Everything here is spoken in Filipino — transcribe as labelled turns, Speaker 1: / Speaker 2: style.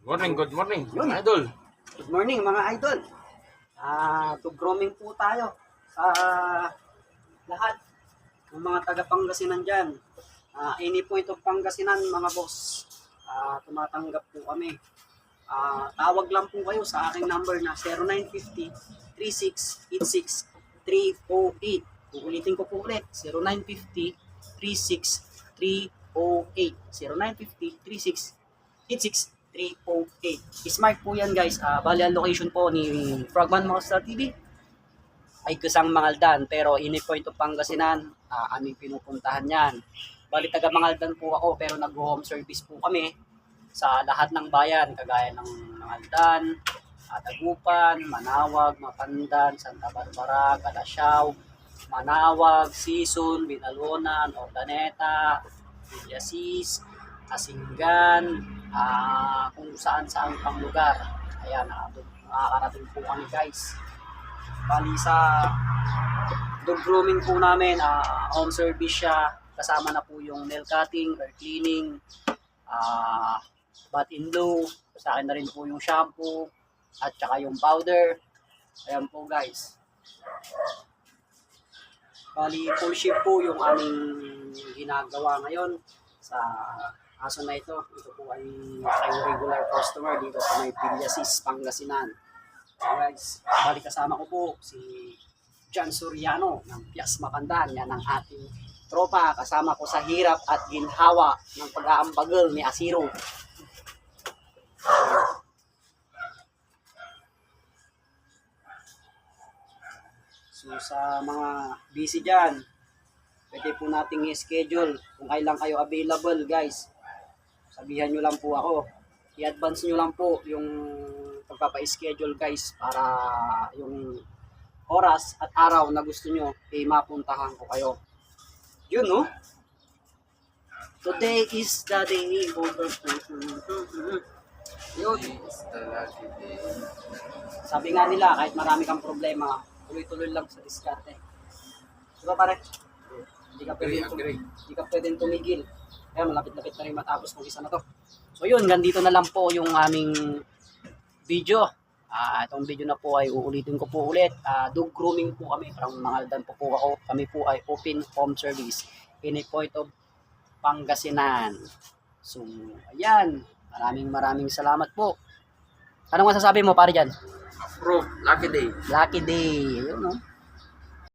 Speaker 1: Good morning,
Speaker 2: Yun.
Speaker 1: mga idol.
Speaker 2: Good morning mga idol. To grooming po tayo sa lahat ng mga taga Pangasinan dyan. Ini po itong Pangasinan mga boss. Tumatanggap po kami. Tawag lang po kayo sa aking number na 0950-3686-308. Uulitin ko po ulit, 0950-36308. 0950-3686-308. Smart po yan guys. Bali ang location po ni Frogman Monster TV ay Kusang Mangaldan, pero ini po ito Pangasinan, aming pinupuntahan yan. Bali taga Mangaldan po ako, pero nag-home service po kami sa lahat ng bayan, kagaya ng Mangaldan, Dagupan, Manawag, Mapandan, Santa Barbara, Calasiao, Manawag, Sison, Binalonan, Ordaneta, Villasis, Asinggan, kung saan-saan pang lugar. Ayan, nakakarating po kami guys. Bali sa dog grooming po namin, home service siya, kasama na po yung nail cutting, hair cleaning, bath in blue, sa akin na rin po yung shampoo, at saka yung powder. Ayan po guys. Bali full shift po yung aming ginagawa ngayon sa aso na ito. Ito po ay regular customer dito sa may Villasis, Pangasinan. Guys, bali kasama ko po si John Soriano ng Pias Mapandan. Yan ang ating tropa, kasama ko sa hirap at ginhawa ng pag-aambagal ni Asiro. So sa mga busy dyan, pwede po nating i-schedule kung kailan kayo available guys. Sabihan nyo lang po ako. I-advance nyo lang po yung pagpapa-schedule guys, para yung oras at araw na gusto nyo, mapuntahan ko kayo. Yun no? Today is the day. Yun. Sabi nga nila, kahit marami kang problema, tuloy-tuloy lang sa diskarte. Diba pare? Hindi ka pwedeng tumigil. Kaya malapit-lapit na rin matapos ng isa na to. So yun, ganito na lang po yung aming video. Itong video na po ay uulitin ko po ulit. Dog grooming po kami. Parang Mangaldan po ako. Kami po ay open home service. Ini po ito Pangasinan. So, ayan. Maraming salamat po. Anong masasabi mo pare dyan?
Speaker 1: Approve, lucky day.
Speaker 2: Lucky day. Yun, no?